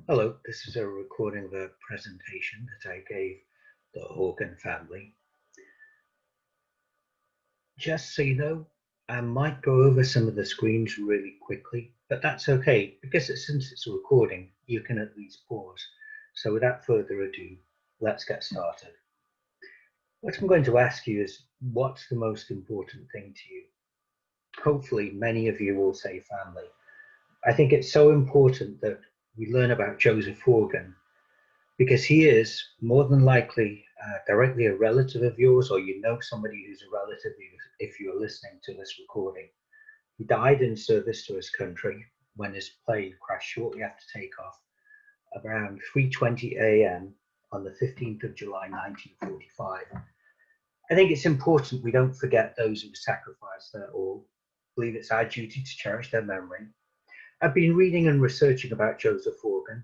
Hello, this is a recording of a presentation that I gave the Horgan family. Just so you know, I might go over some of the screens really quickly, but that's okay because since it's a recording, you can at least pause. So without further ado, let's get started. What I'm going to ask you is, what's the most important thing to you? Hopefully, many of you will say family. I think it's so important that we learn about Joseph Horgan because he is more than likely directly a relative of yours, or you know somebody who's a relative if you're listening to this recording. He died in service to his country when his plane crashed shortly after takeoff around 3:20 a.m. on the 15th of July 1945. I think it's important we don't forget those who sacrificed their all. I believe it's our duty to cherish their memory. I've been reading and researching about Joseph Horgan,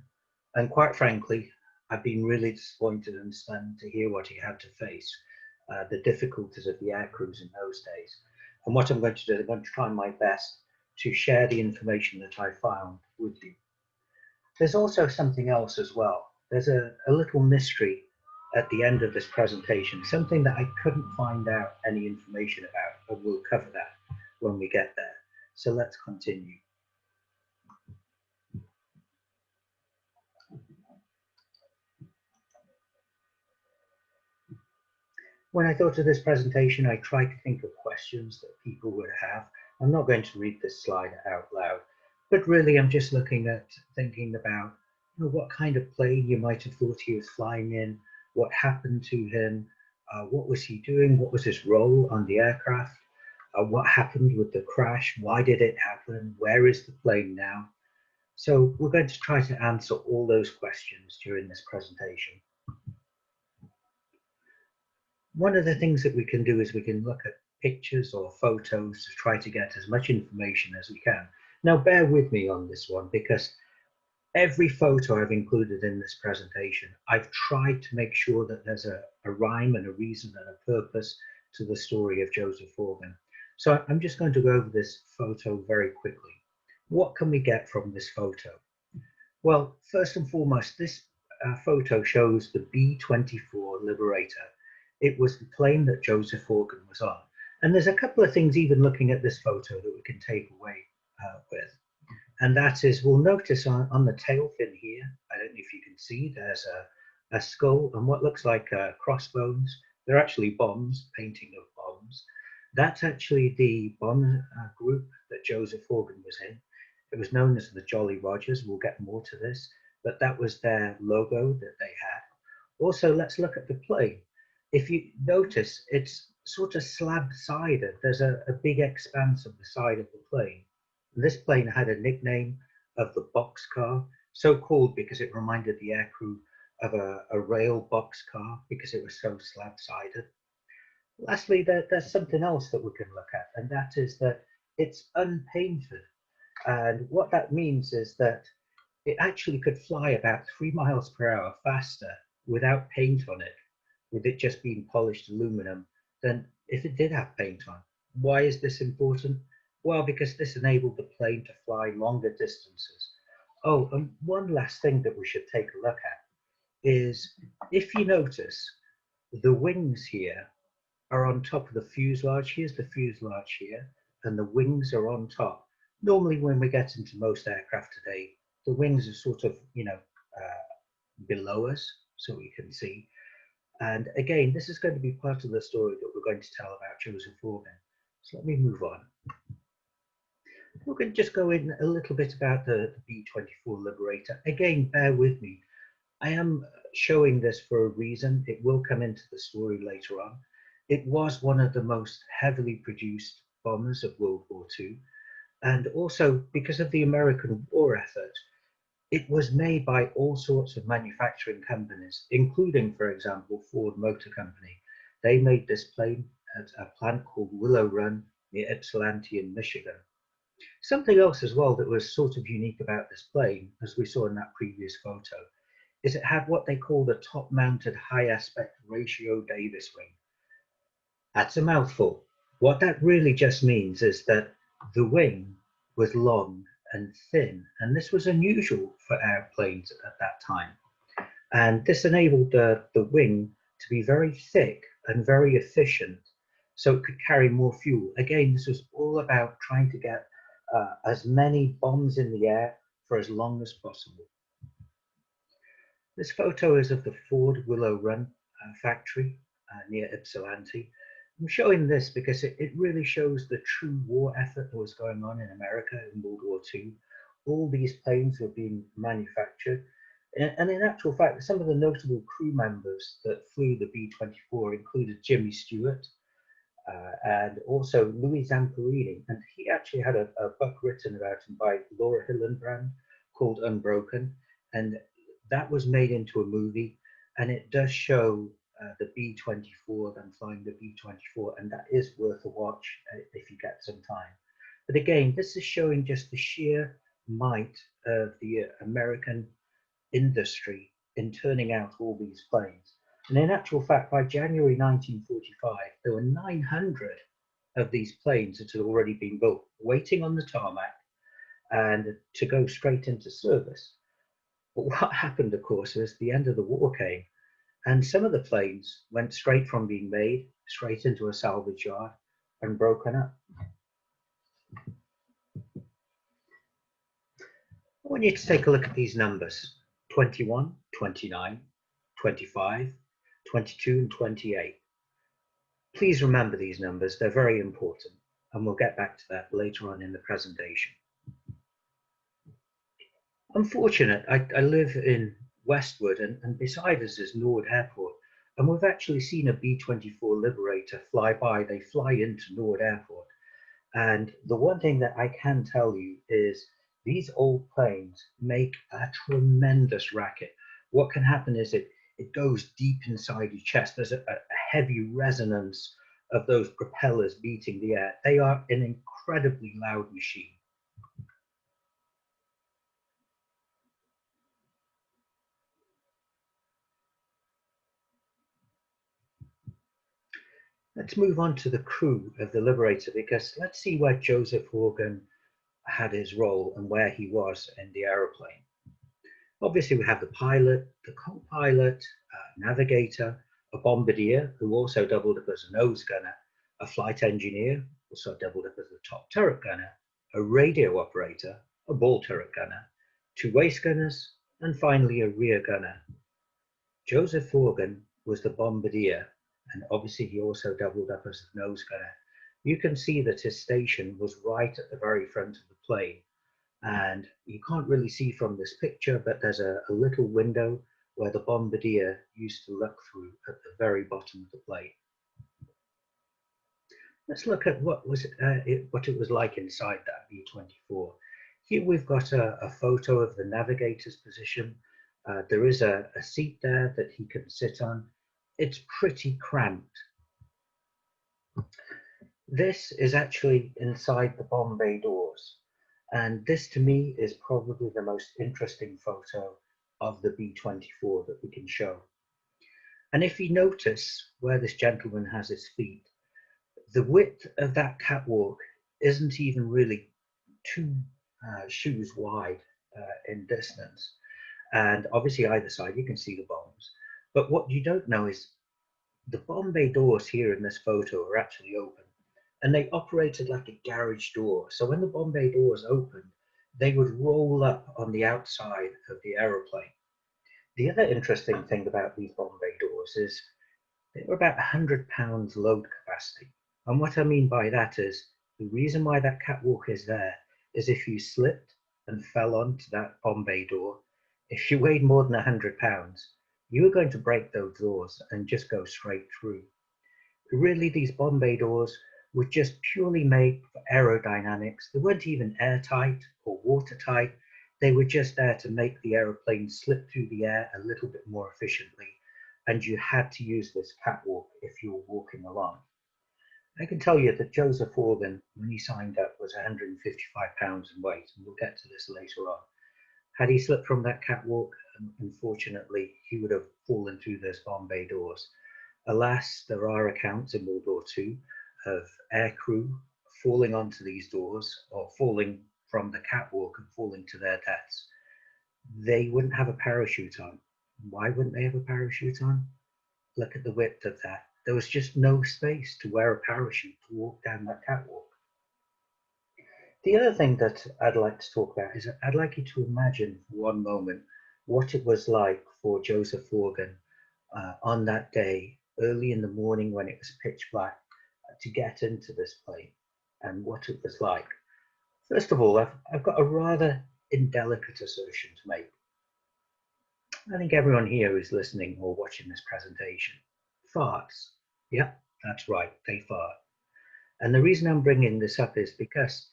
and quite frankly, I've been really disappointed and stunned to hear what he had to face, the difficulties of the air crews in those days. And what I'm going to do, I'm going to try my best to share the information that I found with you. There's also something else as well. There's a little mystery at the end of this presentation, something that I couldn't find out any information about, but we'll cover that when we get there. So let's continue. When I thought of this presentation, I tried to think of questions that people would have. I'm not going to read this slide out loud, but really I'm just looking at thinking about what kind of plane you might have thought he was flying in, what happened to him, what was he doing, what was his role on the aircraft, what happened with the crash, why did it happen, where is the plane now? So we're going to try to answer all those questions during this presentation. One of the things that we can do is we can look at pictures or photos to try to get as much information as we can. Now, bear with me on this one because every photo I've included in this presentation, I've tried to make sure that there's a rhyme and a reason and a purpose to the story of Joseph Horgan. So I'm just going to go over this photo very quickly. What can we get from this photo? Well, first and foremost, this photo shows the B-24 Liberator. It was the plane that Joseph Horgan was on. And there's a couple of things even looking at this photo that we can take away with. And that is, we'll notice on the tail fin here, I don't know if you can see, there's a skull and what looks like crossbones. They're actually bombs, painting of bombs. That's actually the bomb group that Joseph Horgan was in. It was known as the Jolly Rogers. We'll get more to this, but that was their logo that they had. Also, let's look at the plane. If you notice, it's sort of slab-sided. There's a big expanse of the side of the plane. This plane had a nickname of the boxcar, so called because it reminded the aircrew of a rail boxcar because it was so slab-sided. Lastly, there's something else that we can look at, and that is that it's unpainted. And what that means is that it actually could fly about 3 miles per hour faster without paint on it, with it just being polished aluminum, than if it did have paint on. Why is this important? Well, because this enabled the plane to fly longer distances. Oh, and one last thing that we should take a look at is, if you notice, the wings here are on top of the fuselage. Here's the fuselage here, and the wings are on top. Normally, when we get into most aircraft today, the wings are sort of, below us, so we can see. And again, this is going to be part of the story that we're going to tell about Joseph Horgan. So let me move on. We're going to just go in a little bit about the B-24 Liberator. Again, bear with me. I am showing this for a reason. It will come into the story later on. It was one of the most heavily produced bombers of World War II. And also, because of the American war effort, it was made by all sorts of manufacturing companies, including, for example, Ford Motor Company. They made this plane at a plant called Willow Run near Ypsilanti in Michigan. Something else as well that was sort of unique about this plane, as we saw in that previous photo, is it had what they call the top-mounted high aspect ratio Davis wing. That's a mouthful. What that really just means is that the wing was long and thin, and this was unusual for airplanes at that time. And this enabled the wing to be very thick and very efficient, so it could carry more fuel. Again, this was all about trying to get as many bombs in the air for as long as possible. This photo is of the Ford Willow Run factory near Ypsilanti. I'm showing this because it really shows the true war effort that was going on in America in World War II. All these planes were being manufactured. And in actual fact, some of the notable crew members that flew the B-24 included Jimmy Stewart and also Louis Zamperini. And he actually had a book written about him by Laura Hillenbrand called Unbroken. And that was made into a movie. And it does show the B-24, them flying the B-24. And that is worth a watch if you get some time. But again, this is showing just the sheer might of the American industry in turning out all these planes. And in actual fact, by January 1945, there were 900 of these planes that had already been built, waiting on the tarmac and to go straight into service. But what happened, of course, was the end of the war came, and some of the planes went straight from being made straight into a salvage yard and broken up. I want you to take a look at these numbers: 21, 29, 25, 22, and 28. Please remember these numbers, they're very important, and we'll get back to that later on in the presentation. I'm fortunate, I live in Westwood, and beside us is Nord Airport, and we've actually seen a B-24 Liberator fly by. They fly into Nord Airport, and the one thing that I can tell you is these old planes make a tremendous racket. What can happen is it goes deep inside your chest. There's a heavy resonance of those propellers beating the air. They are an incredibly loud machine. Let's move on to the crew of the Liberator, because let's see where Joseph Horgan had his role and where he was in the aeroplane. Obviously, we have the pilot, the co-pilot, navigator, a bombardier who also doubled up as a nose gunner, a flight engineer, also doubled up as the top turret gunner, a radio operator, a ball turret gunner, 2 waist gunners, and finally a rear gunner. Joseph Horgan was the bombardier, and obviously he also doubled up as the nose gunner. You can see that his station was right at the very front of the plane, and you can't really see from this picture, but there's a little window where the bombardier used to look through at the very bottom of the plane. Let's look at what it was like inside that B-24. Here we've got a photo of the navigator's position. There is a seat there that he can sit on. It's pretty cramped. This is actually inside the bomb bay doors. And this to me is probably the most interesting photo of the B-24 that we can show. And if you notice where this gentleman has his feet, the width of that catwalk isn't even really 2 shoes wide in distance. And obviously either side you can see the bombs. But what you don't know is the bomb bay doors here in this photo are actually open, and they operated like a garage door. So when the bomb bay doors opened, they would roll up on the outside of the aeroplane. The other interesting thing about these bomb bay doors is they were about 100 pounds load capacity. And what I mean by that is the reason why that catwalk is there is if you slipped and fell onto that bomb bay door, if you weighed more than 100 pounds, you were going to break those doors and just go straight through. Really, these bomb bay doors were just purely made for aerodynamics. They weren't even airtight or watertight. They were just there to make the aeroplane slip through the air a little bit more efficiently. And you had to use this catwalk if you were walking along. I can tell you that Joseph Horgan, when he signed up, was 155 pounds in weight, and we'll get to this later on. Had he slipped from that catwalk, unfortunately, he would have fallen through those bomb bay doors. Alas, there are accounts in World War II of aircrew falling onto these doors or falling from the catwalk and falling to their deaths. They wouldn't have a parachute on. Why wouldn't they have a parachute on? Look at the width of that. There was just no space to wear a parachute to walk down that catwalk. The other thing that I'd like to talk about is I'd like you to imagine for one moment what it was like for Joseph Horgan on that day, early in the morning when it was pitch black, to get into this plane and what it was like. First of all, I've got a rather indelicate assertion to make. I think everyone here who's listening or watching this presentation farts. Yep, that's right, they fart. And the reason I'm bringing this up is because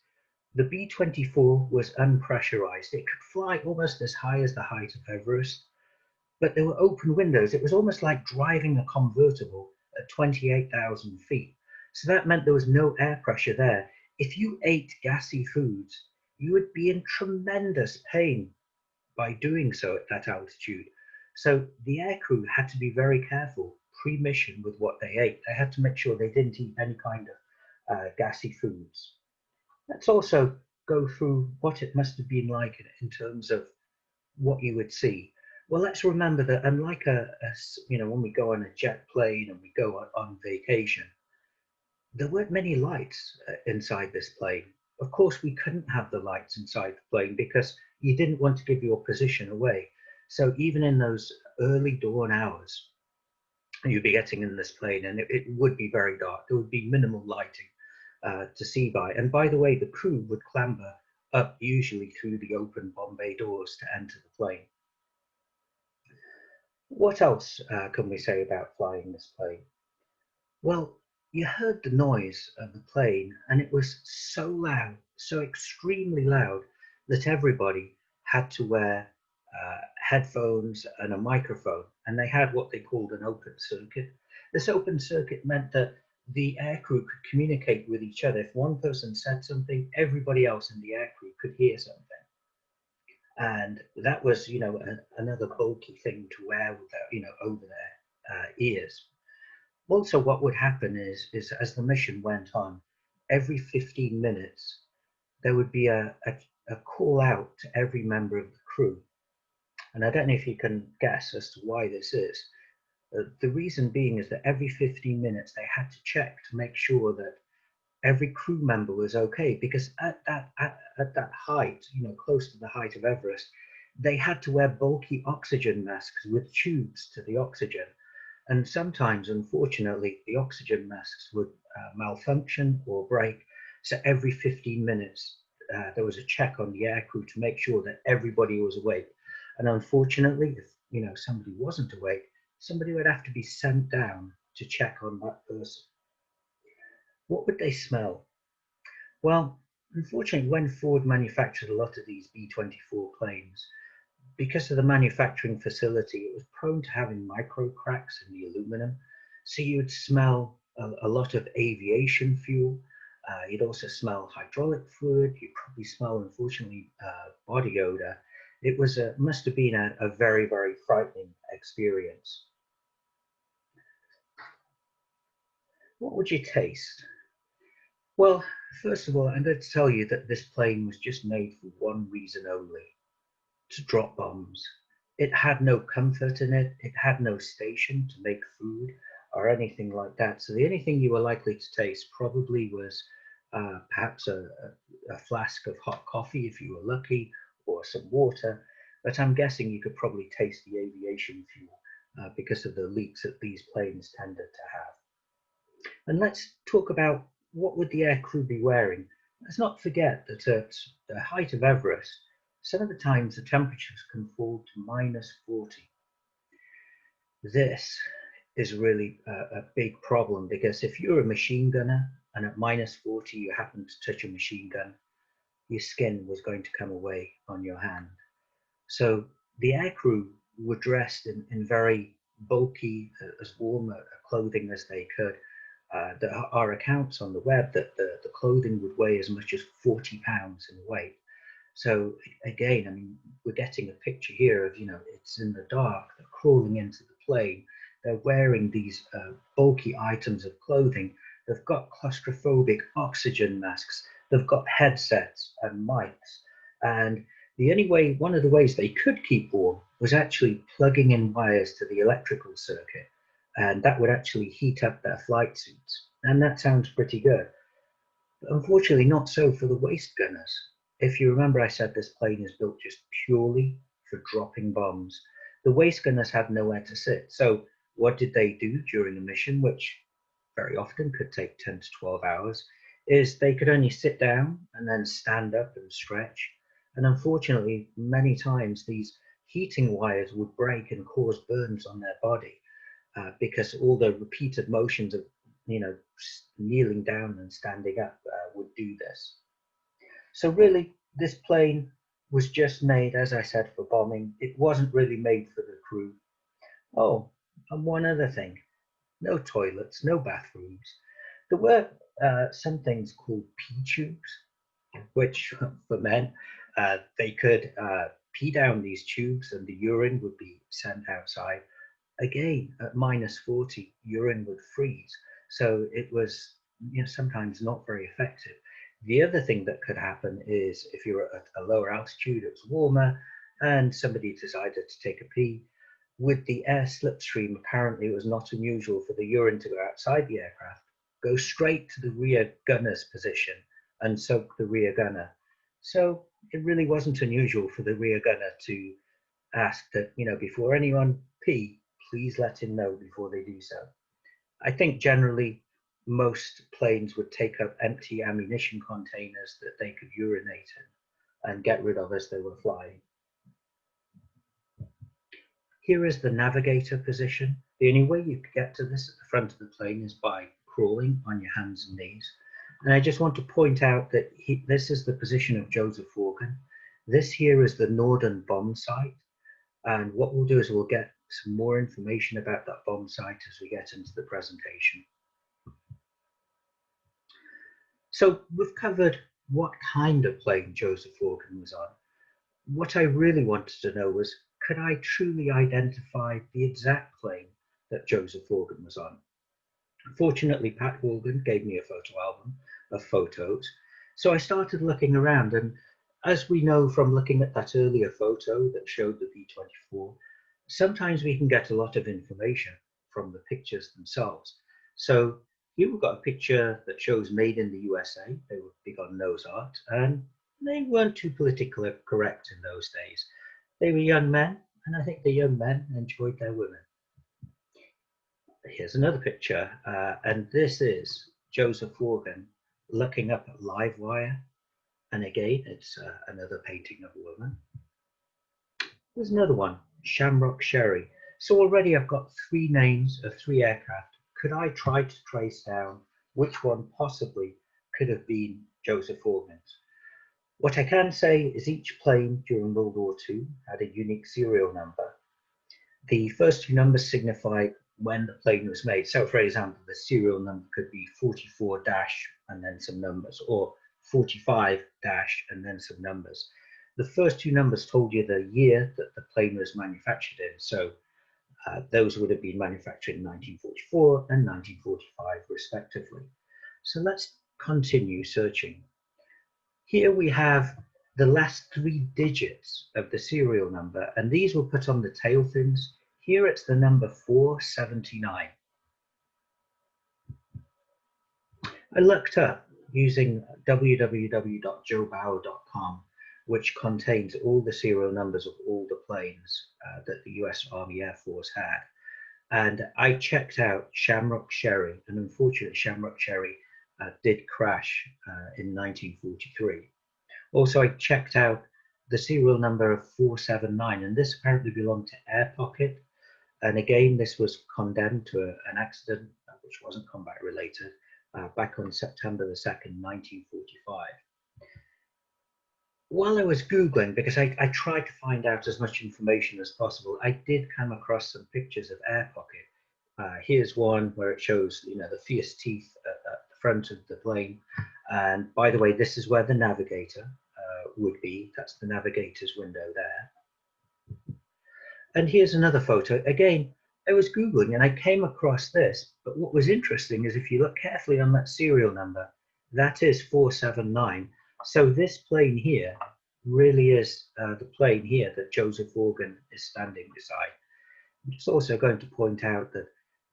the B-24 was unpressurized. It could fly almost as high as the height of Everest, but there were open windows. It was almost like driving a convertible at 28,000 feet. So that meant there was no air pressure there. If you ate gassy foods, you would be in tremendous pain by doing so at that altitude. So the aircrew had to be very careful pre-mission with what they ate. They had to make sure they didn't eat any kind of gassy foods. Let's also go through what it must have been like in terms of what you would see. Well, let's remember that unlike when we go on a jet plane and we go on vacation, there weren't many lights inside this plane. Of course, we couldn't have the lights inside the plane because you didn't want to give your position away. So even in those early dawn hours, you'd be getting in this plane and it would be very dark. There would be minimal lighting to see by. And by the way, the crew would clamber up usually through the open bomb bay doors to enter the plane. What else can we say about flying this plane? Well, you heard the noise of the plane and it was so loud, so extremely loud, that everybody had to wear headphones and a microphone, and they had what they called an open circuit. This open circuit meant that the aircrew could communicate with each other. If one person said something, everybody else in the aircrew could hear something. And that was, another bulky thing to wear without, over their ears. Also, what would happen is as the mission went on, every 15 minutes, there would be a call out to every member of the crew. And I don't know if you can guess as to why this is. The reason being is that every 15 minutes, they had to check to make sure that every crew member was okay, because at that height, close to the height of Everest, they had to wear bulky oxygen masks with tubes to the oxygen. And sometimes, unfortunately, the oxygen masks would malfunction or break. So every 15 minutes, there was a check on the aircrew to make sure that everybody was awake. And unfortunately, if somebody wasn't awake, somebody would have to be sent down to check on that person. What would they smell? Well, unfortunately, when Ford manufactured a lot of these B-24 planes, because of the manufacturing facility, it was prone to having micro cracks in the aluminum. So you'd smell a lot of aviation fuel. You'd also smell hydraulic fluid. You'd probably smell, unfortunately, body odor. It must have been a very, very frightening experience. What would you taste? Well, first of all, I'm going to tell you that this plane was just made for one reason only: to drop bombs. It had no comfort in it. It had no station to make food or anything like that. So the only thing you were likely to taste probably was perhaps a flask of hot coffee if you were lucky, or some water. But I'm guessing you could probably taste the aviation fuel because of the leaks that these planes tended to have. And let's talk about what would the aircrew be wearing. Let's not forget that at the height of Everest, some of the times the temperatures can fall to -40. This is really a big problem, because if you're a machine gunner and at -40 you happen to touch a machine gun, your skin was going to come away on your hand. So the aircrew were dressed in very bulky, as warm clothing as they could. There are accounts on the web that the clothing would weigh as much as 40 pounds in weight. So again, I mean, we're getting a picture here of, it's in the dark, they're crawling into the plane, they're wearing these bulky items of clothing, they've got claustrophobic oxygen masks, They've got headsets and mics, and one of the ways they could keep warm was actually plugging in wires to the electrical circuit, and that would actually heat up their flight suits. And that sounds pretty good. But unfortunately, not so for the waist gunners. If you remember, I said this plane is built just purely for dropping bombs. The waist gunners had nowhere to sit. So what did they do during a mission, which very often could take 10 to 12 hours, is they could only sit down and then stand up and stretch. And unfortunately, many times these heating wires would break and cause burns on their body because all the repeated motions of, kneeling down and standing up would do this. So really, this plane was just made, as I said, for bombing. It wasn't really made for the crew. Oh, and one other thing, no toilets, no bathrooms. There were some things called pee tubes, which for men, they could pee down these tubes and the urine would be sent outside. Again, at -40, urine would freeze. So it was sometimes not very effective. The other thing that could happen is if you're at a lower altitude, it's warmer, and somebody decided to take a pee. With the air slipstream, apparently it was not unusual for the urine to go outside the aircraft, go straight to the rear gunner's position and soak the rear gunner. So it really wasn't unusual for the rear gunner to ask that, before anyone pee, please let him know before they do so. I think generally most planes would take up empty ammunition containers that they could urinate in and get rid of as they were flying. Here is the navigator position. The only way you could get to this at the front of the plane is by crawling on your hands and knees. And I just want to point out that this is the position of Joseph Horgan. This here is the Norden bomb site. And what we'll do is we'll get some more information about that bomb site as we get into the presentation. So we've covered what kind of plane Joseph Horgan was on. What I really wanted to know was, could I truly identify the exact plane that Joseph Horgan was on? Fortunately, Pat Horgan gave me a photo album of photos. So I started looking around, and as we know from looking at that earlier photo that showed the B-24, sometimes we can get a lot of information from the pictures themselves. So here we've got a picture that shows made in the USA. They were big on nose art, and they weren't too politically correct in those days. They were young men, and I think the young men enjoyed their women. Here's another picture, and this is Joseph Horgan looking up at live wire. And again, it's another painting of a woman. There's another one, Shamrock Sherry. So already I've got 3 names of 3 aircraft. Could I try to trace down which one possibly could have been Joseph Horgan's? What I can say is each plane during World War II had a unique serial number. The first 2 numbers signify when the plane was made. So for example, the serial number could be 44 dash and then some numbers, or 45 dash and then some numbers. The first 2 numbers told you the year that the plane was manufactured in. So those would have been manufactured in 1944 and 1945 respectively. So let's continue searching. Here we have the last 3 digits of the serial number, and these were put on the tail fins. Here it's the number 479. I looked up using www.joebauer.com, which contains all the serial numbers of all the planes that the US Army Air Force had. And I checked out Shamrock Sherry, and unfortunately Shamrock Sherry did crash in 1943. Also, I checked out the serial number of 479, and this apparently belonged to Air Pocket. And again, this was condemned to an accident which wasn't combat related back on September the 2nd, 1945. While I was Googling, because I tried to find out as much information as possible, I did come across some pictures of Air Pocket. Here's one where it shows, the fierce teeth at the front of the plane. And by the way, this is where the navigator would be. That's the navigator's window there. And here's another photo. Again, I was Googling and I came across this, but what was interesting is if you look carefully on that serial number, That is 479. So this plane here really is the plane here that Joseph Horgan is standing beside. I'm just also going to point out that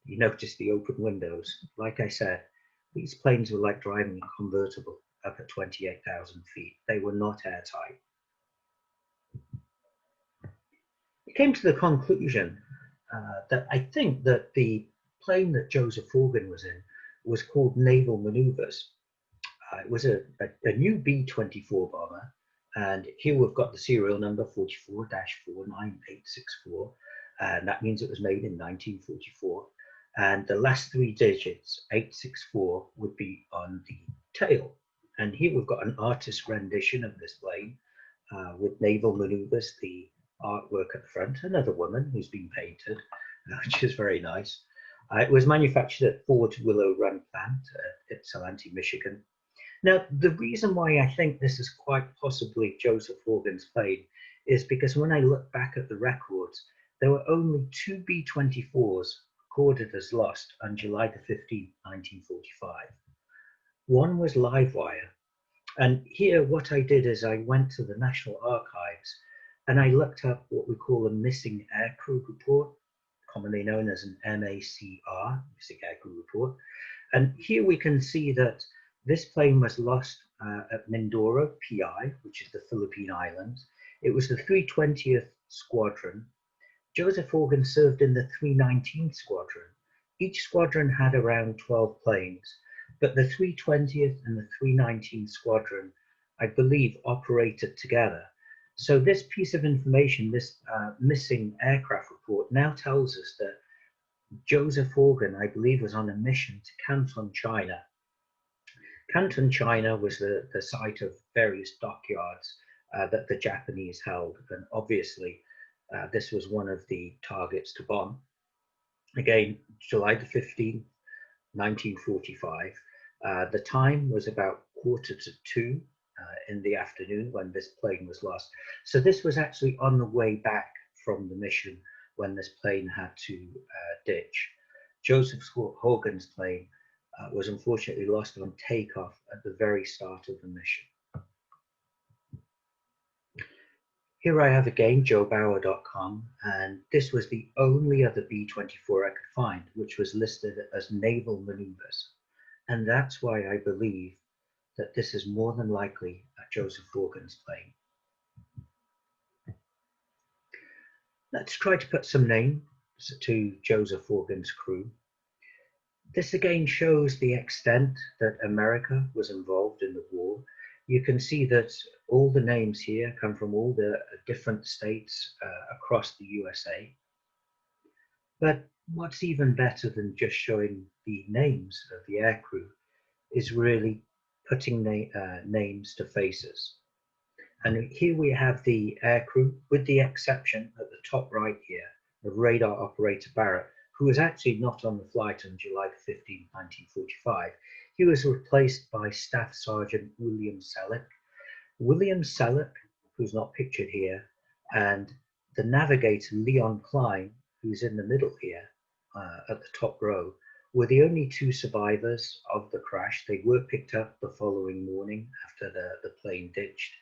you notice the open windows. Like I said, these planes were like driving a convertible up at 28,000 feet. They were not airtight. It came to the conclusion that I think that the plane that Joseph Horgan was in was called Naval Maneuvers. It was a new B-24 bomber, and here we've got the serial number 44-49864, and that means it was made in 1944. And the last three digits, 864, would be on the tail. And here we've got an artist rendition of this plane with Naval Maneuvers, the artwork at the front, another woman who's been painted, which is very nice. It was manufactured at Ford's Willow Run plant at Ypsilanti, Michigan. Now, the reason why I think this is quite possibly Joseph Horgan's plane is because when I look back at the records, there were only two B-24s recorded as lost on July the 15th, 1945. One was Livewire. And here, what I did is I went to the National Archives and I looked up what we call a missing aircrew report, commonly known as an MACR, missing aircrew report. And here we can see that this plane was lost at Mindoro, PI, which is the Philippine Islands. It was the 320th Squadron. Joseph Horgan served in the 319th Squadron. Each squadron had around 12 planes, but the 320th and the 319th Squadron, I believe, operated together. So this piece of information, this missing aircraft report, now tells us that Joseph Horgan, I believe, was on a mission to Canton, China. Canton, China was the site of various dockyards that the Japanese held, and obviously this was one of the targets to bomb. Again, July the 15th, 1945. The time was about 1:45 in the afternoon when this plane was lost. So this was actually on the way back from the mission when this plane had to ditch. Joseph Horgan's plane was unfortunately lost on takeoff at the very start of the mission. Here I have again joebauer.com, and this was the only other B-24 I could find, which was listed as Naval Maneuvers. And that's why I believe that this is more than likely Joseph Horgan's plane. Let's try to put some names to Joseph Horgan's crew. This again shows the extent that America was involved in the war. You can see that all the names here come from all the different states across the USA. But what's even better than just showing the names of the aircrew is really putting names to faces. And here we have the aircrew, with the exception at the top right here of radar operator Barrett, who was actually not on the flight on July 15, 1945. He was replaced by Staff Sergeant William Selleck. William Selleck, who's not pictured here, and the navigator Leon Klein, who's in the middle here at the top row, were the only two survivors of the crash. They were picked up the following morning after the plane ditched.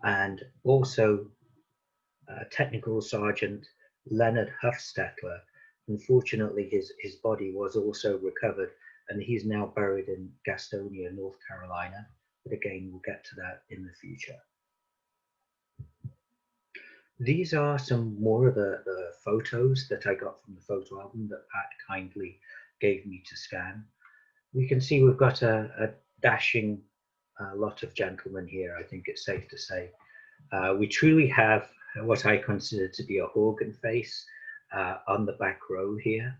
And also Technical Sergeant Leonard Huffstetler. Unfortunately, his body was also recovered, and he's now buried in Gastonia, North Carolina. But again, we'll get to that in the future. These are some more of the photos that I got from the photo album that Pat kindly gave me to scan. We can see we've got a dashing lot of gentlemen here, I think it's safe to say. We truly have what I consider to be a Horgan face on the back row here.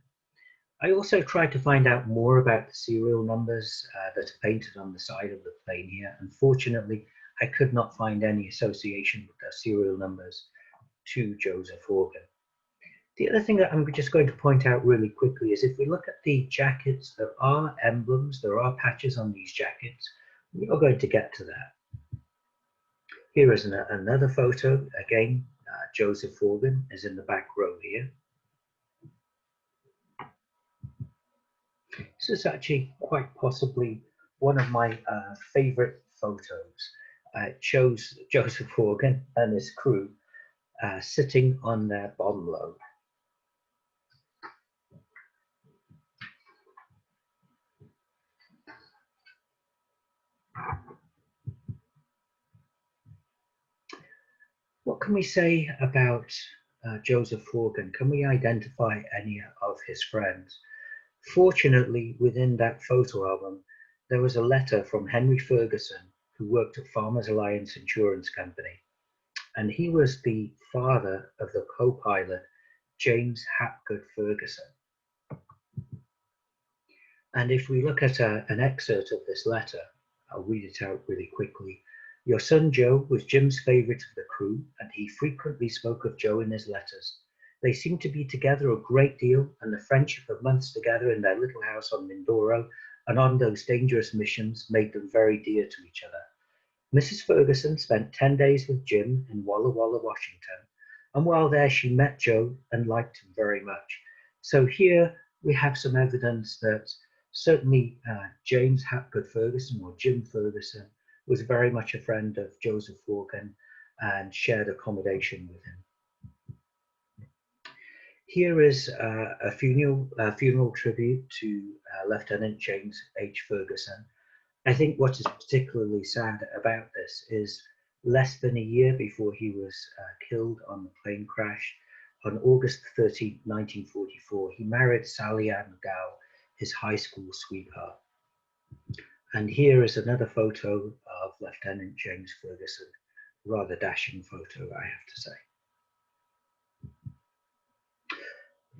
I also tried to find out more about the serial numbers that are painted on the side of the plane here. Unfortunately, I could not find any association with the serial numbers to Joseph Horgan. The other thing that I'm just going to point out really quickly is if we look at the jackets, there are emblems, there are patches on these jackets. We are going to get to that. Here is another photo. Again, Joseph Horgan is in the back row here. This is actually quite possibly one of my favorite photos. It shows Joseph Horgan and his crew sitting on their bomb load. What can we say about Joseph Horgan? Can we identify any of his friends? Fortunately, within that photo album, there was a letter from Henry Ferguson, who worked at Farmers Alliance Insurance Company. And he was the father of the co-pilot, James Hapgood Ferguson. And if we look at an excerpt of this letter, I'll read it out really quickly. Your son Joe was Jim's favourite of the crew, and he frequently spoke of Joe in his letters. They seemed to be together a great deal, and the friendship of months together in their little house on Mindoro and on those dangerous missions made them very dear to each other. Mrs. Ferguson spent 10 days with Jim in Walla Walla, Washington, and while there she met Joe and liked him very much. So here we have some evidence that certainly James Hapgood Ferguson, or Jim Ferguson, was very much a friend of Joseph Horgan and shared accommodation with him. Here is a funeral tribute to Lieutenant James H. Ferguson. I think what is particularly sad about this is less than a year before he was killed on the plane crash, on August 13, 1944, he married Sally Ann Gow, his high school sweetheart. And here is another photo of Lieutenant James Ferguson, rather dashing photo, I have to say.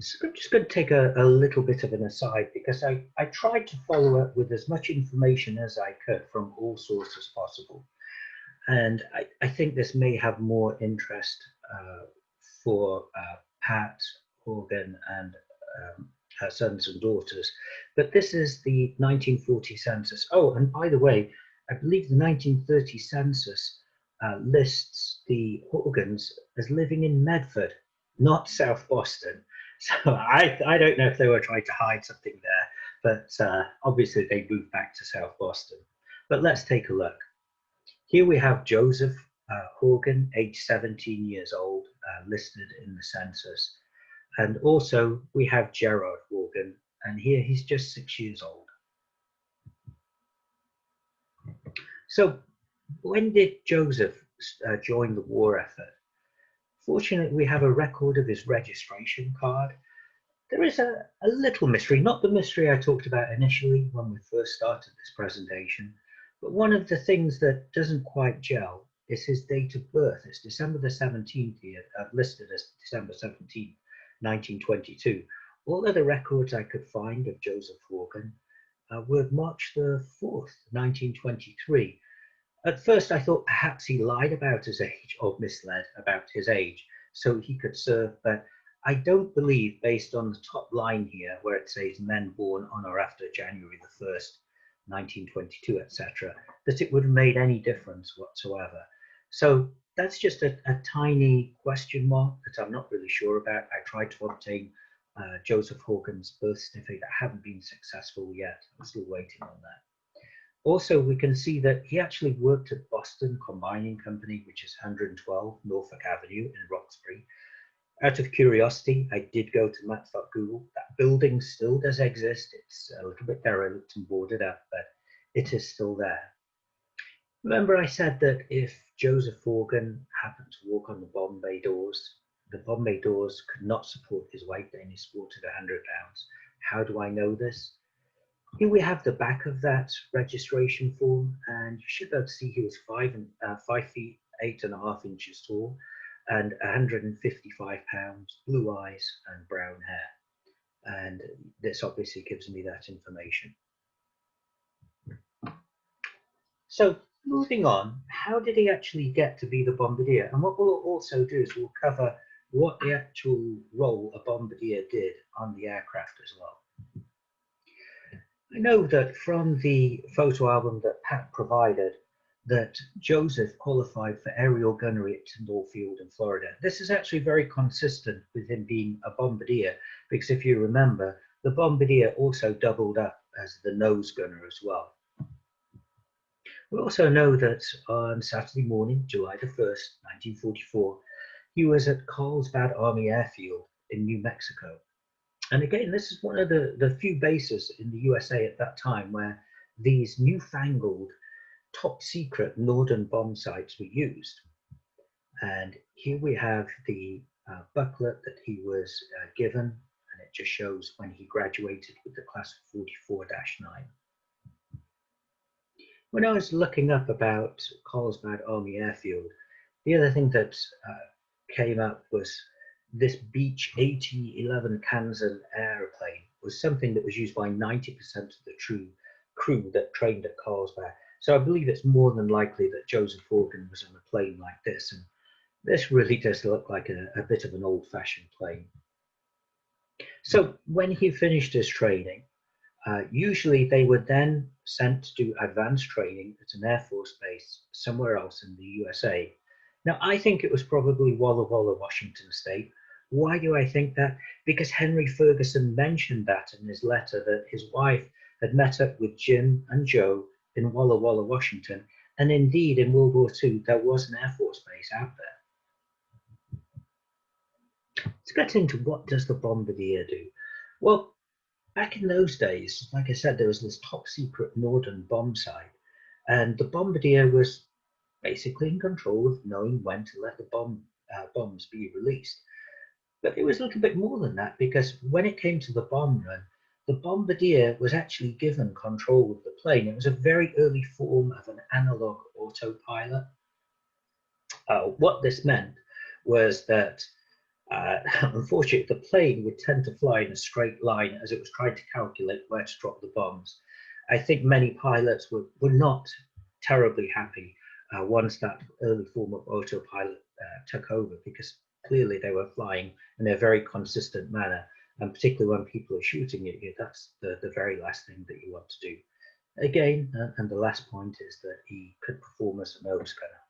So I'm just going to take a little bit of an aside, because I tried to follow up with as much information as I could from all sources possible. And I think this may have more interest for Pat, Horgan, and her sons and daughters. But this is the 1940 census. Oh, and by the way, I believe the 1930 census lists the Horgans as living in Medford, not South Boston. So I don't know if they were trying to hide something there, but obviously they moved back to South Boston. But let's take a look. Here we have Joseph Horgan, age 17 years old, listed in the census. And also we have Gerard Horgan, and here he's just 6 years old. So when did Joseph join the war effort? Fortunately, we have a record of his registration card. There is a little mystery, not the mystery I talked about initially when we first started this presentation, but one of the things that doesn't quite gel is his date of birth. It's December the 17th here, listed as December 17th, 1922. All of the records I could find of Joseph Horgan were March the 4th, 1923. At first I thought perhaps he lied about his age, or misled about his age, so he could serve, but I don't believe, based on the top line here where it says men born on or after January the 1st, 1922, etc., that it would have made any difference whatsoever. So that's just a tiny question mark that I'm not really sure about. I tried to obtain Joseph Horgan's birth certificate. I haven't been successful yet. I'm still waiting on that. Also, we can see that he actually worked at Boston Combining Company, which is 112 Norfolk Avenue in Roxbury. Out of curiosity, I did go to maps.google. That building still does exist. It's a little bit derelict and boarded up, but it is still there. Remember I said that if Joseph Horgan happened to walk on the Bombay doors could not support his weight, and he sported 100 pounds. How do I know this? Here we have the back of that registration form, and you should be able to see he was 5 feet 8.5 inches tall and 155 pounds, blue eyes and brown hair. And this obviously gives me that information. So moving on, how did he actually get to be the bombardier? And what we'll also do is we'll cover what the actual role a bombardier did on the aircraft as well. I know that from the photo album that Pat provided that Joseph qualified for aerial gunnery at Tyndall Field in Florida. This is actually very consistent with him being a bombardier, because if you remember, the bombardier also doubled up as the nose gunner as well. We also know that on Saturday morning, July the 1st, 1944, he was at Carlsbad Army Airfield in New Mexico. And again, this is one of the few bases in the USA at that time where these newfangled top secret Norden bomb sites were used. And here we have the booklet that he was given, and it just shows when he graduated with the class of 44-9. When I was looking up about Carlsbad Army Airfield, the other thing that came up was this Beech AT-11 Kansan airplane was something that was used by 90% of the crew that trained at Carlsbad. So I believe it's more than likely that Joseph Horgan was on a plane like this, and this really does look like a bit of an old-fashioned plane. So when he finished his training, usually they were then sent to do advanced training at an Air Force base somewhere else in the USA. Now, I think it was probably Walla Walla, Washington State. Why do I think that? Because Henry Ferguson mentioned that in his letter, that his wife had met up with Jim and Joe in Walla Walla, Washington. And indeed, in World War II, there was an Air Force base out there. Let's get into what does the bombardier do? Well, back in those days, like I said, there was this top secret Norden bomb site, and the bombardier was basically in control of knowing when to let the bombs be released. But it was a little bit more than that, because when it came to the bomb run, the bombardier was actually given control of the plane. It was a very early form of an analog autopilot. What this meant was that unfortunately, the plane would tend to fly in a straight line as it was trying to calculate where to drop the bombs. I think many pilots were not terribly happy once that early form of autopilot took over, because clearly they were flying in a very consistent manner, and particularly when people are shooting at you, that's the very last thing that you want to do. Again, and the last point is that he could perform as a nose gunner.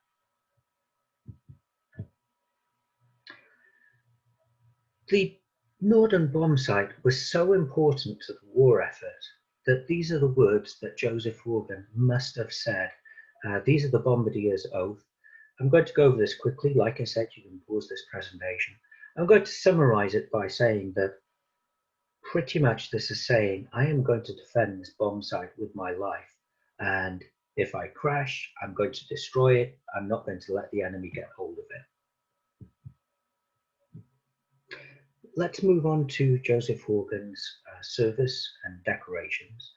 The Norden bomb site was so important to the war effort that these are the words that Joseph Horgan must have said. These are the bombardier's oath. I'm going to go over this quickly. Like I said, you can pause this presentation. I'm going to summarize it by saying that pretty much this is saying, I am going to defend this bomb site with my life. And if I crash, I'm going to destroy it. I'm not going to let the enemy get hold of it. Let's move on to Joseph Horgan's service and decorations.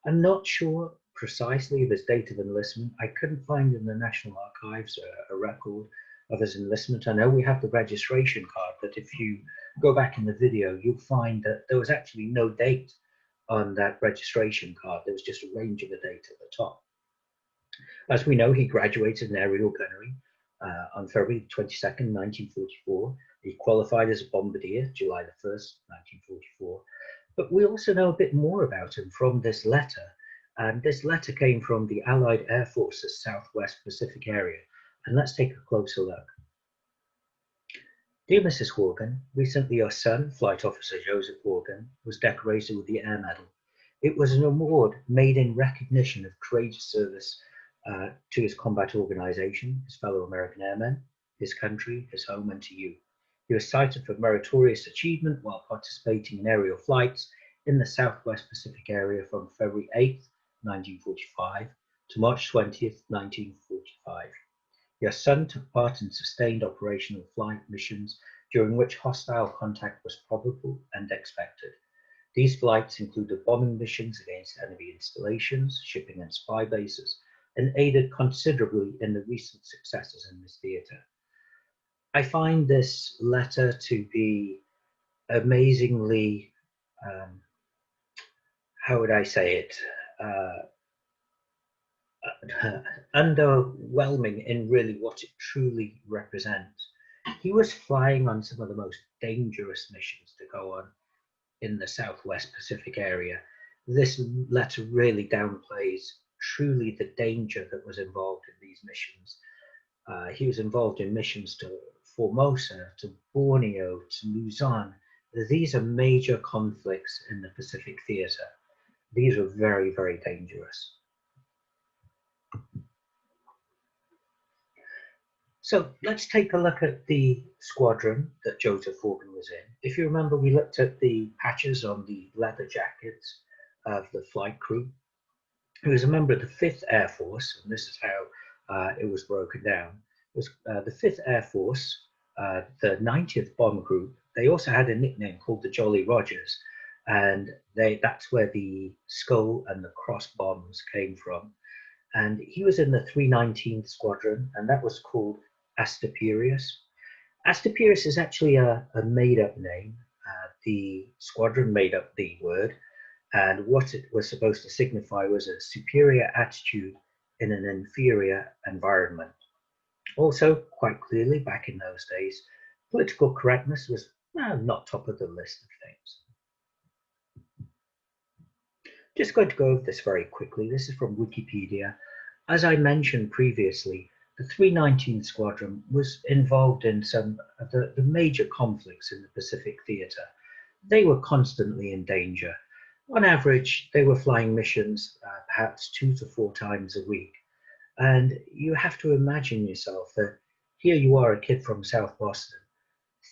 I'm not sure precisely of his date of enlistment. I couldn't find in the National Archives a record of his enlistment. I know we have the registration card, but if you go back in the video, you'll find that there was actually no date on that registration card. There was just a range of a date at the top. As we know, he graduated in aerial gunnery on February 22nd, 1944. He qualified as a bombardier, July the 1st, 1944. But we also know a bit more about him from this letter. And this letter came from the Allied Air Force's Southwest Pacific area. And let's take a closer look. Dear Mrs. Horgan, recently your son, Flight Officer Joseph Horgan, was decorated with the Air Medal. It was an award made in recognition of courageous service to his combat organization, his fellow American airmen, his country, his home, and to you. He was cited for meritorious achievement while participating in aerial flights in the Southwest Pacific area from February 8th, 1945 to March 20th, 1945. Your son took part in sustained operational flight missions during which hostile contact was probable and expected. These flights included bombing missions against enemy installations, shipping and spy bases, and aided considerably in the recent successes in this theatre. I find this letter to be amazingly, how would I say it, underwhelming in really what it truly represents. He was flying on some of the most dangerous missions to go on in the Southwest Pacific area. This letter really downplays truly the danger that was involved in these missions. He was involved in missions to Formosa, to Borneo, to Luzon. These are major conflicts in the Pacific theater. These were very, very dangerous. So let's take a look at the squadron that Joseph Horgan was in. If you remember, we looked at the patches on the leather jackets of the flight crew. He was a member of the 5th Air Force, and this is how it was broken down. It was the 5th Air Force, the 90th Bomber Group. They also had a nickname called the Jolly Rogers, and that's where the skull and the cross bombs came from. And he was in the 319th Squadron, and that was called Astaperius. Astaperius is actually a made-up name. The squadron made up the word, and what it was supposed to signify was a superior attitude in an inferior environment. Also, quite clearly, back in those days, political correctness was not top of the list of things. Just going to go over this very quickly. This is from Wikipedia. As I mentioned previously, the 319th Squadron was involved in some of the major conflicts in the Pacific Theatre. They were constantly in danger. On average, they were flying missions perhaps 2 to 4 times a week. And you have to imagine yourself that here you are, a kid from South Boston,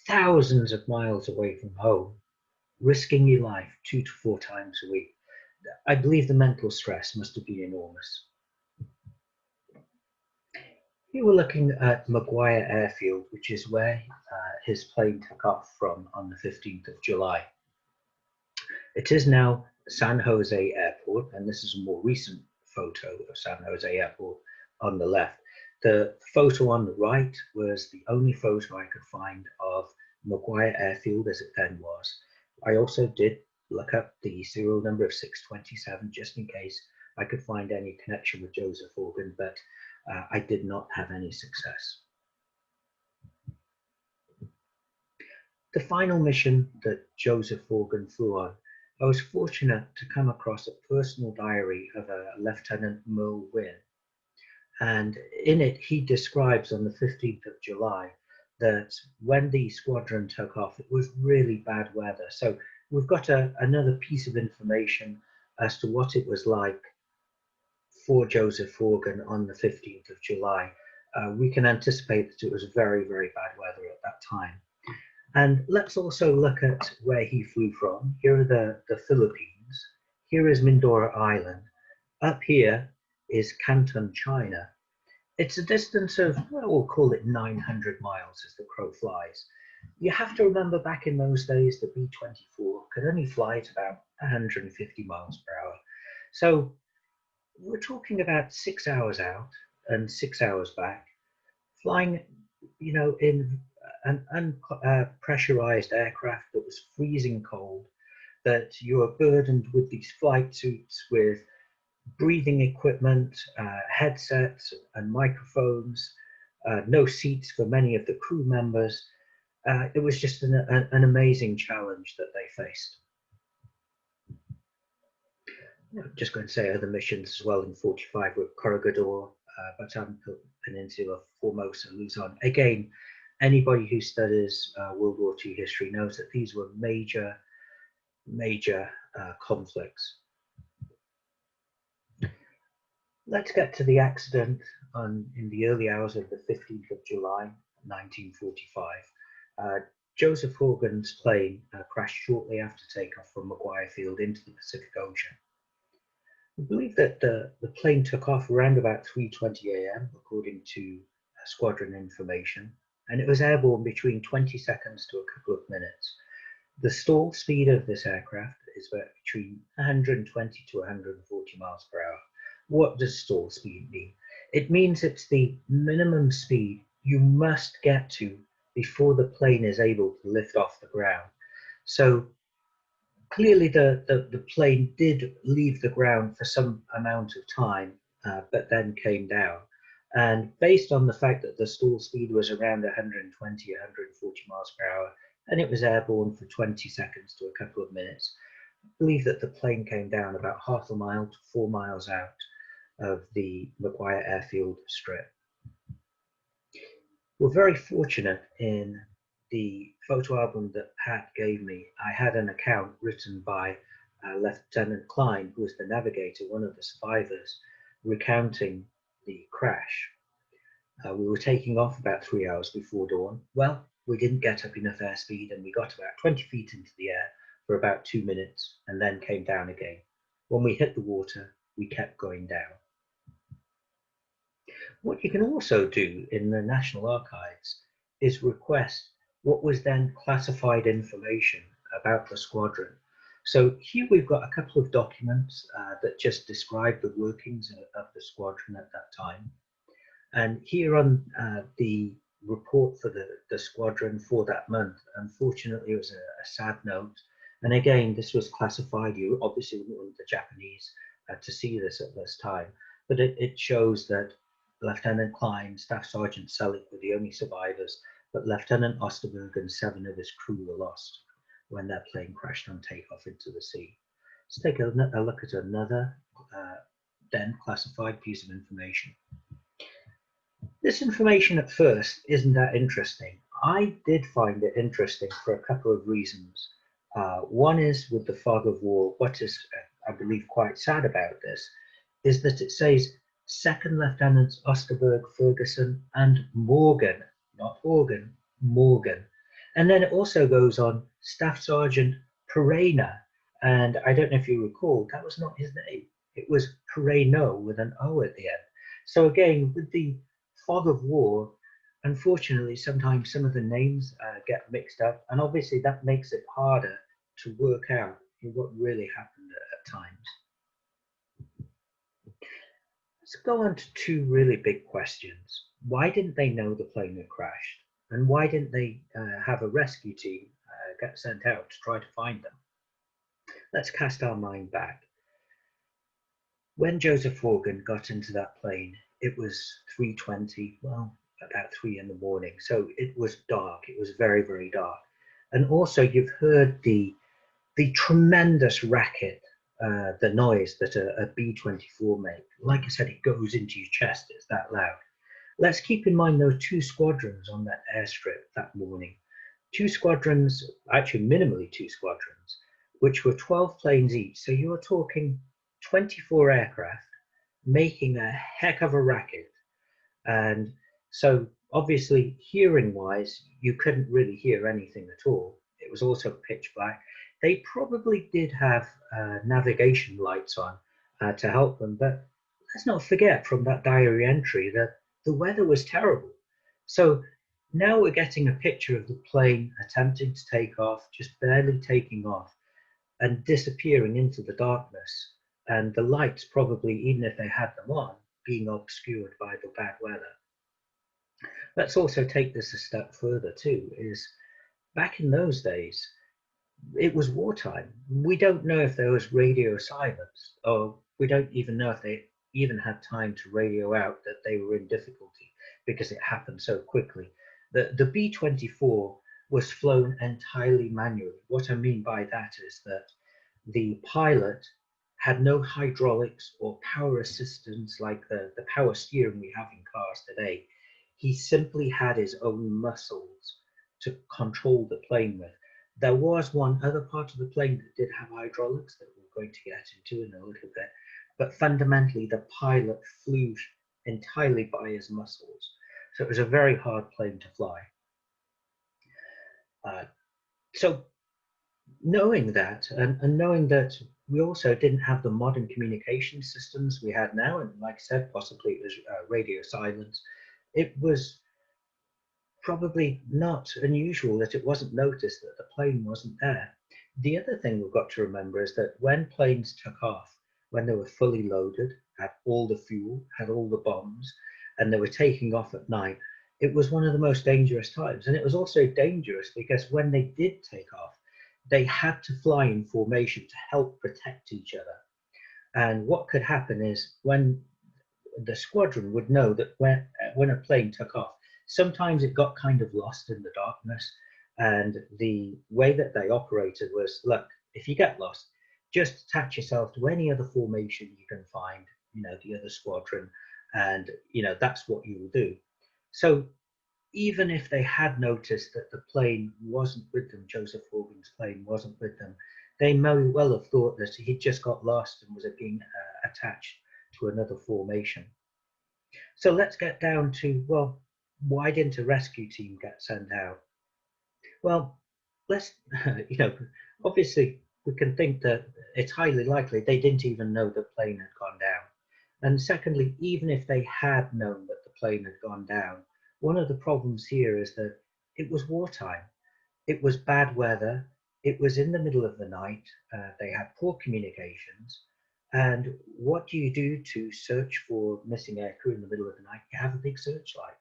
thousands of miles away from home, risking your life 2 to 4 times a week. I believe the mental stress must have been enormous. Here we're looking at Maguire Airfield, which is where his plane took off from on the 15th of July. It is now San Jose Airport, and this is a more recent photo of San Jose Airport on the left. The photo on the right was the only photo I could find of Maguire Airfield as it then was. I also did look up the serial number of 627 just in case I could find any connection with Joseph Horgan, but I did not have any success. The final mission that Joseph Horgan flew on, I was fortunate to come across a personal diary of a Lieutenant Merle Wynne. And in it, he describes on the 15th of July that when the squadron took off, it was really bad weather. So we've got another piece of information as to what it was like for Joseph Horgan on the 15th of July. We can anticipate that it was very, very bad weather at that time. And let's also look at where he flew from. Here are the Philippines. Here is Mindoro Island. Up here is Canton, China. It's a distance of, well, we'll call it 900 miles as the crow flies. You have to remember back in those days, the B-24 could only fly at about 150 miles per hour. So we're talking about 6 hours out and 6 hours back, flying, in an unpressurized aircraft that was freezing cold, that you are burdened with these flight suits with breathing equipment, headsets and microphones, no seats for many of the crew members. It was just an amazing challenge that they faced. I'm just going to say other missions as well in 45 were Corregidor, Bataan Peninsula, Formosa, Luzon. Again, anybody who studies World War II history knows that these were major conflicts. Let's get to the accident in the early hours of the 15th of July, 1945. Joseph Horgan's plane crashed shortly after takeoff from Maguire Field into the Pacific Ocean. We believe that the plane took off around about 3:20 a.m., according to squadron information, and it was airborne between 20 seconds to a couple of minutes. The stall speed of this aircraft is between 120 to 140 miles per hour. What does stall speed mean? It means it's the minimum speed you must get to before the plane is able to lift off the ground. So clearly the plane did leave the ground for some amount of time, but then came down. And based on the fact that the stall speed was around 120, 140 miles per hour, and it was airborne for 20 seconds to a couple of minutes, I believe that the plane came down about half a mile to 4 miles out of the Maguire Airfield strip. We're very fortunate in the photo album that Pat gave me. I had an account written by Lieutenant Klein, who was the navigator, one of the survivors, recounting the crash. We were taking off about 3 hours before dawn. Well, we didn't get up enough airspeed and we got about 20 feet into the air for about 2 minutes and then came down again. When we hit the water, we kept going down. What you can also do in the National Archives is request what was then classified information about the squadron. So here we've got a couple of documents that just describe the workings of the squadron at that time. And here on the report for the squadron for that month, unfortunately, it was a sad note. And again, this was classified. You obviously wouldn't want the Japanese to see this at this time, but it shows that Lieutenant Klein, Staff Sergeant Selick were the only survivors, but Lieutenant Osterberg and 7 of his crew were lost when their plane crashed on takeoff into the sea. Let's take a look at another then classified piece of information. This information at first isn't that interesting. I did find it interesting for a couple of reasons. One is with the fog of war, what is, I believe, quite sad about this is that it says Second Lieutenants Osterberg, Ferguson, and Morgan, not Horgan, Morgan. And then it also goes on Staff Sergeant Perena. And I don't know if you recall, that was not his name. It was Pereno with an O at the end. So again, with the fog of war, unfortunately, sometimes some of the names get mixed up, and obviously that makes it harder to work out what really happened at times. Let's go on to 2 really big questions. Why didn't they know the plane had crashed? And why didn't they have a rescue team get sent out to try to find them? Let's cast our mind back. When Joseph Horgan got into that plane, it was 3:20, well, about 3 in the morning. So it was dark. It was very, very dark. And also you've heard the tremendous racket, the noise that a B-24 make. Like I said, it goes into your chest. It's that loud. Let's keep in mind there were 2 squadrons on that airstrip that morning. 2 squadrons, actually minimally 2 squadrons, which were 12 planes each. So you're talking 24 aircraft making a heck of a racket. And so obviously hearing wise, you couldn't really hear anything at all. It was also pitch black. They probably did have navigation lights on to help them, but let's not forget from that diary entry that the weather was terrible. So now we're getting a picture of the plane attempting to take off, just barely taking off and disappearing into the darkness. And the lights probably, even if they had them on, being obscured by the bad weather. Let's also take this a step further too, is back in those days, it was wartime. We don't know if there was radio silence, or we don't even know if they even had time to radio out that they were in difficulty because it happened so quickly. The B-24 was flown entirely manually. What I mean by that is that the pilot had no hydraulics or power assistance like the power steering we have in cars today. He simply had his own muscles to control the plane with. There was one other part of the plane that did have hydraulics that we're going to get into in a little bit, but fundamentally the pilot flew entirely by his muscles. So it was a very hard plane to fly. So knowing that, and knowing that we also didn't have the modern communication systems we had now, and like I said, possibly it was radio silence, it was probably not unusual that it wasn't noticed that the plane wasn't there. The other thing we've got to remember is that when planes took off, when they were fully loaded, had all the fuel, had all the bombs, and they were taking off at night, it was one of the most dangerous times. And it was also dangerous because when they did take off, they had to fly in formation to help protect each other. And what could happen is when the squadron would know that when a plane took off, sometimes it got kind of lost in the darkness. And the way that they operated was, look, if you get lost, just attach yourself to any other formation you can find, the other squadron, and, that's what you will do. So even if they had noticed that the plane wasn't with them, Joseph Horgan's plane wasn't with them, they may well have thought that he'd just got lost and was being attached to another formation. So let's get down to, well, why didn't a rescue team get sent out? Well, let's, you know, obviously we can think that it's highly likely they didn't even know the plane had gone down. And secondly, even if they had known that the plane had gone down, one of the problems here is that it was wartime. It was bad weather. It was in the middle of the night. They had poor communications. And what do you do to search for missing aircrew in the middle of the night? You have a big searchlight.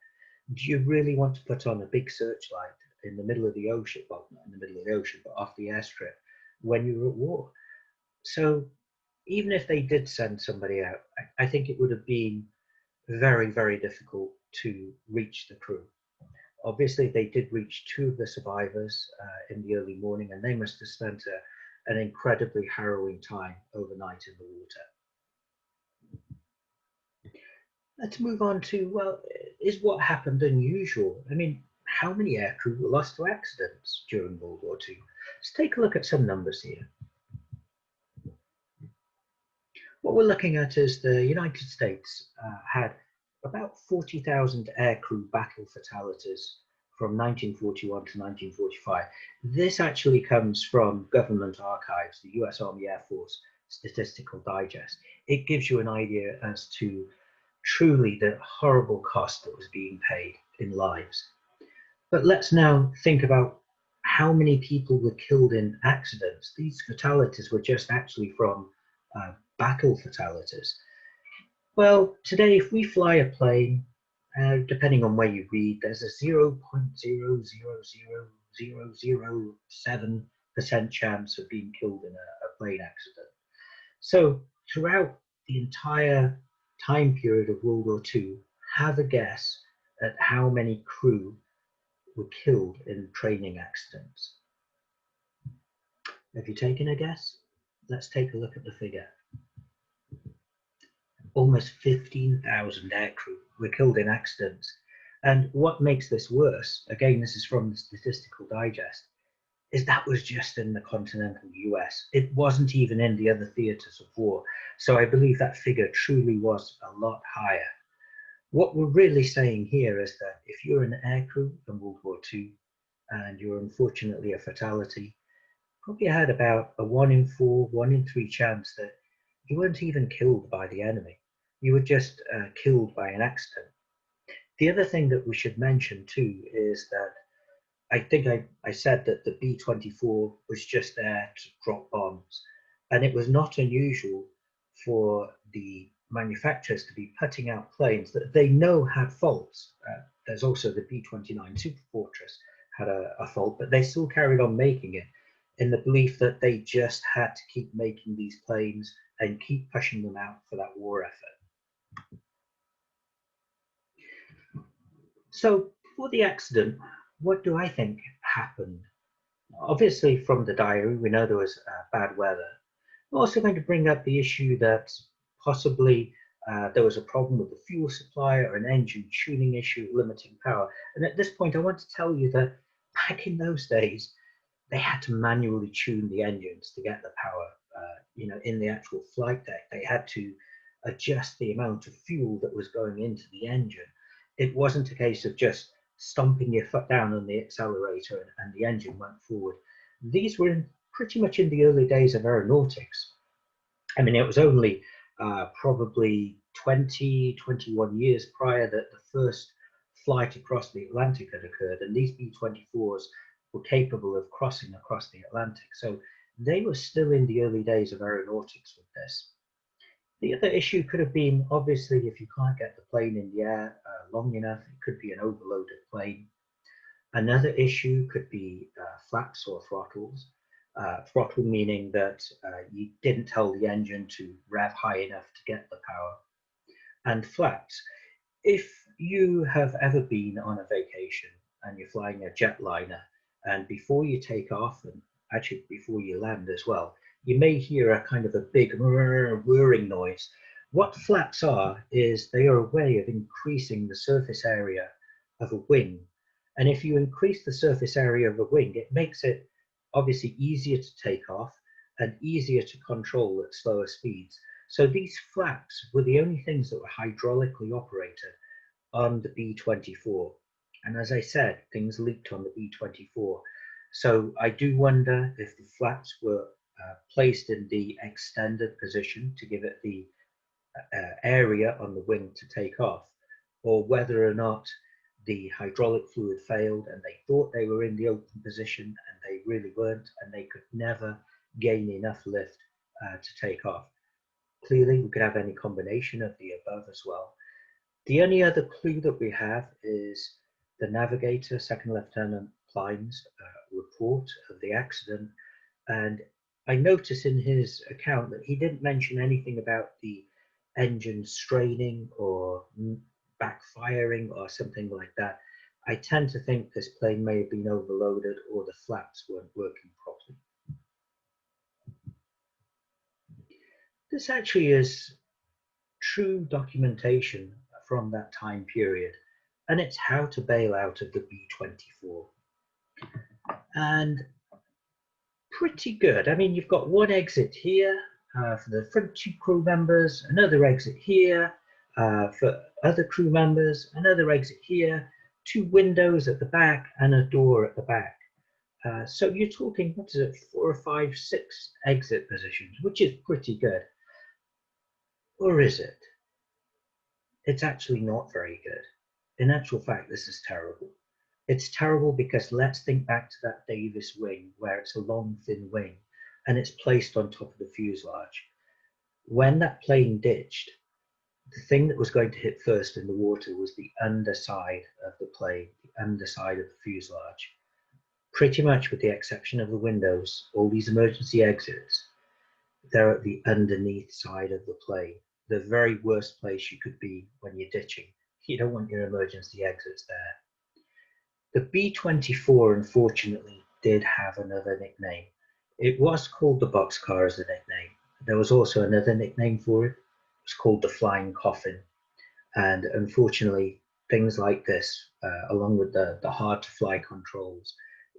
Do you really want to put on a big searchlight in the middle of the ocean? Well, not in the middle of the ocean, but off the airstrip when you're at war? So even if they did send somebody out, I think it would have been very, very difficult to reach the crew. Obviously, they did reach two of the survivors in the early morning, and they must have spent an incredibly harrowing time overnight in the water. Let's move on to, well, is what happened unusual? I mean, how many aircrew were lost to accidents during World War II? Let's take a look at some numbers here. What we're looking at is the United States had about 40,000 aircrew battle fatalities from 1941 to 1945. This actually comes from government archives, the US Army Air Force Statistical Digest. It gives you an idea as to truly the horrible cost that was being paid in lives. But let's now think about how many people were killed in accidents. These fatalities were just actually from battle fatalities. Well, today, if we fly a plane, depending on where you read, there's a 0.0000007% chance of being killed in a plane accident. So throughout the entire time period of World War II, have a guess at how many crew were killed in training accidents. Have you taken a guess? Let's take a look at the figure. Almost 15,000 aircrew were killed in accidents. And what makes this worse, again, this is from the Statistical Digest, is that was just in the continental US. It wasn't even in the other theatres of war. So I believe that figure truly was a lot higher. What we're really saying here is that if you're an aircrew in World War II and you're unfortunately a fatality, probably had about a 1 in 4, 1 in 3 chance that you weren't even killed by the enemy. You were just killed by an accident. The other thing that we should mention too is that I think I said that the B-24 was just there to drop bombs, and it was not unusual for the manufacturers to be putting out planes that they know had faults. There's also the B-29 Super Fortress had a fault, but they still carried on making it in the belief that they just had to keep making these planes and keep pushing them out for that war effort. So for the accident, what do I think happened? Obviously, from the diary, we know there was bad weather. I'm also going to bring up the issue that possibly there was a problem with the fuel supply or an engine tuning issue limiting power. And at this point, I want to tell you that back in those days, they had to manually tune the engines to get the power. In the actual flight deck, they had to adjust the amount of fuel that was going into the engine. It wasn't a case of just stomping your foot down on the accelerator and the engine went forward. These were pretty much in the early days of aeronautics. I mean, it was only probably 20, 21 years prior that the first flight across the Atlantic had occurred, and these B-24s were capable of crossing across the Atlantic. So they were still in the early days of aeronautics with this. The other issue could have been, obviously, if you can't get the plane in the air long enough, it could be an overloaded plane. Another issue could be flaps or throttles. Throttle meaning that you didn't tell the engine to rev high enough to get the power. And flaps. If you have ever been on a vacation and you're flying a jetliner, and before you take off, and actually before you land as well, you may hear a kind of a big whirring noise. What flaps are is they are a way of increasing the surface area of a wing. And if you increase the surface area of a wing, it makes it obviously easier to take off and easier to control at slower speeds. So these flaps were the only things that were hydraulically operated on the B-24. And as I said, things leaked on the B-24. So I do wonder if the flaps were placed in the extended position to give it the area on the wing to take off, or whether or not the hydraulic fluid failed and they thought they were in the open position and they really weren't, and they could never gain enough lift to take off. Clearly, we could have any combination of the above as well. The only other clue that we have is the navigator, Second Lieutenant Klein's report of the accident. And I notice in his account that he didn't mention anything about the engine straining or backfiring or something like that. I tend to think this plane may have been overloaded or the flaps weren't working properly. This actually is true documentation from that time period, and it's how to bail out of the B-24. And pretty good. I mean, you've got one exit here for the front two crew members, another exit here for other crew members, another exit here, two windows at the back and a door at the back. So you're talking, what is it, 4 or 5, 6 exit positions, which is pretty good. Or is it? It's actually not very good. In actual fact, this is terrible. It's terrible because let's think back to that Davis wing where it's a long, thin wing and it's placed on top of the fuselage. When that plane ditched, the thing that was going to hit first in the water was the underside of the plane, the underside of the fuselage. Pretty much with the exception of the windows, all these emergency exits, they're at the underneath side of the plane. The very worst place you could be when you're ditching. You don't want your emergency exits there. The B-24, unfortunately, did have another nickname. It was called the boxcar as a nickname. There was also another nickname for it. It was called the flying coffin. And unfortunately, things like this, along with the hard-to-fly controls,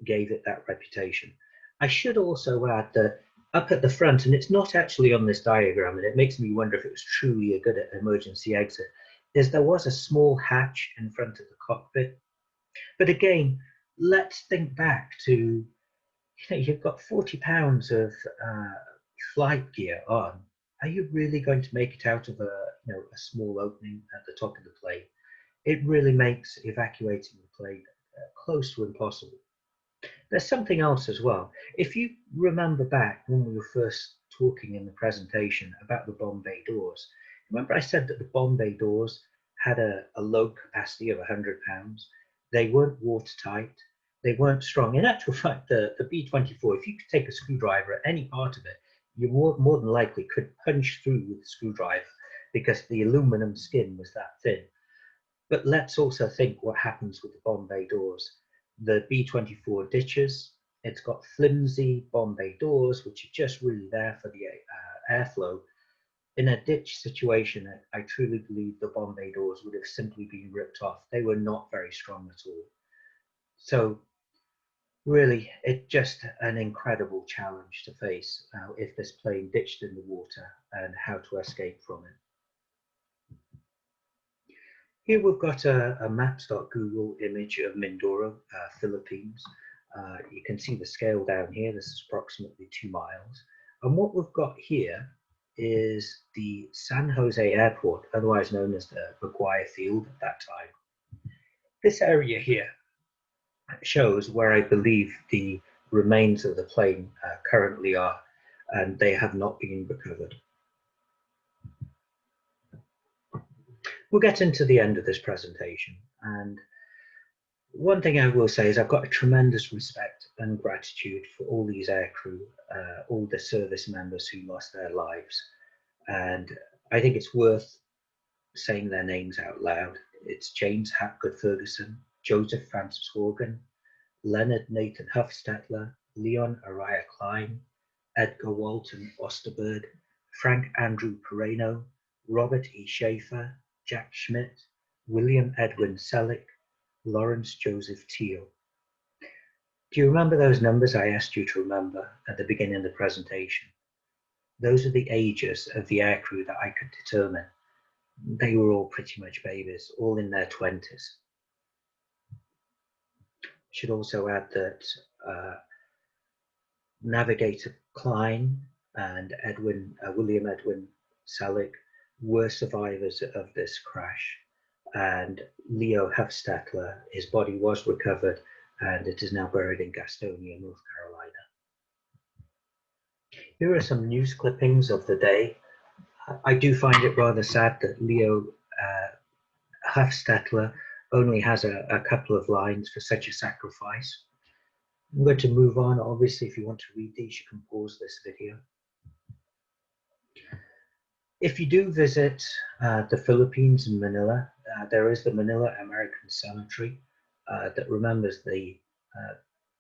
gave it that reputation. I should also add that up at the front, and it's not actually on this diagram, and it makes me wonder if it was truly a good emergency exit, is there was a small hatch in front of the cockpit. But again, let's think back to, you've got 40 pounds of flight gear on. Are you really going to make it out of a small opening at the top of the plane? It really makes evacuating the plane close to impossible. There's something else as well. If you remember back when we were first talking in the presentation about the bomb bay doors, remember I said that the bomb bay doors had a load capacity of 100 pounds. They weren't watertight. They weren't strong. In actual fact, the B-24, if you could take a screwdriver at any part of it, you more than likely could punch through with the screwdriver because the aluminum skin was that thin. But let's also think what happens with the bomb bay doors. The B-24 ditches, it's got flimsy bomb bay doors, which are just really there for the airflow. In a ditch situation, I truly believe the bomb bay doors would have simply been ripped off. They were not very strong at all. So really, it's just an incredible challenge to face if this plane ditched in the water and how to escape from it. Here we've got a maps.google image of Mindoro, Philippines. You can see the scale down here. This is approximately 2 miles. And what we've got here is the San Jose Airport, otherwise known as the McGuire Field at that time. This area here shows where I believe the remains of the plane currently are, and they have not been recovered. We'll get into the end of this presentation, and one thing I will say is I've got a tremendous respect and gratitude for all these aircrew, all the service members who lost their lives, and I think it's worth saying their names out loud. It's James Hapgood Ferguson, Joseph Francis Horgan, Leonard Nathan Huffstetler, Leon Araya Klein, Edgar Walton Osterberg, Frank Andrew Pereno, Robert E. Schaefer, Jack Schmidt, William Edwin Selleck, Lawrence Joseph Teal. Do you remember those numbers I asked you to remember at the beginning of the presentation? Those are the ages of the aircrew that I could determine. They were all pretty much babies, all in their 20s. Should also add that Navigator Klein and William Edwin Selig were survivors of this crash, and Leo Hufstetler, his body was recovered and it is now buried in Gastonia, North Carolina. Here are some news clippings of the day. I do find it rather sad that Leo Hufstetler only has a couple of lines for such a sacrifice. I'm going to move on. Obviously, if you want to read these, you can pause this video. If you do visit the Philippines in Manila, there is the Manila American Cemetery that remembers the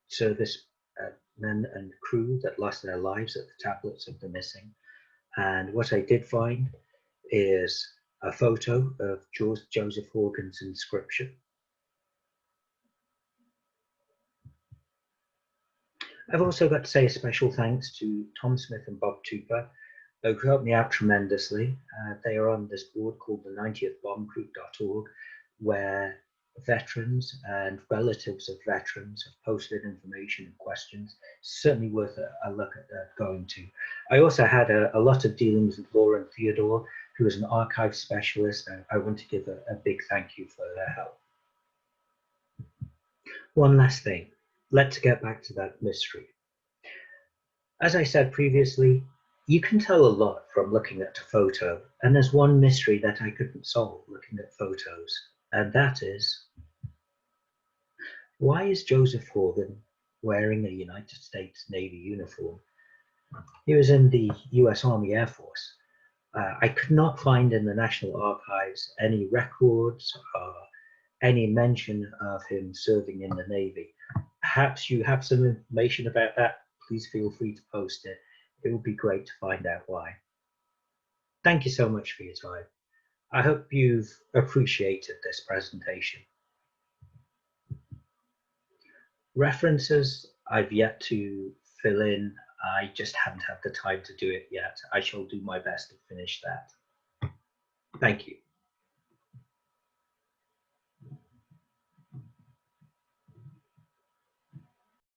service men and crew that lost their lives at the tablets of the missing. And what I did find is a photo of Joseph Horgan's inscription. I've also got to say a special thanks to Tom Smith and Bob Tupper, who helped me out tremendously. They are on this board called the 90thbombgroup.org, where veterans and relatives of veterans have posted information and questions. Certainly worth a look at going to. I also had a lot of dealings with Lauren Theodore, who is an archive specialist, and I want to give a big thank you for their help. One last thing, let's get back to that mystery. As I said previously, you can tell a lot from looking at a photo, and there's one mystery that I couldn't solve looking at photos, and that is, why is Joseph Horgan wearing a United States Navy uniform? He was in the US Army Air Force. I could not find in the National Archives any records or any mention of him serving in the Navy. Perhaps you have some information about that. Please feel free to post it. It would be great to find out why. Thank you so much for your time. I hope you've appreciated this presentation. References I've yet to fill in. I just haven't had the time to do it yet. I shall do my best to finish that. Thank you.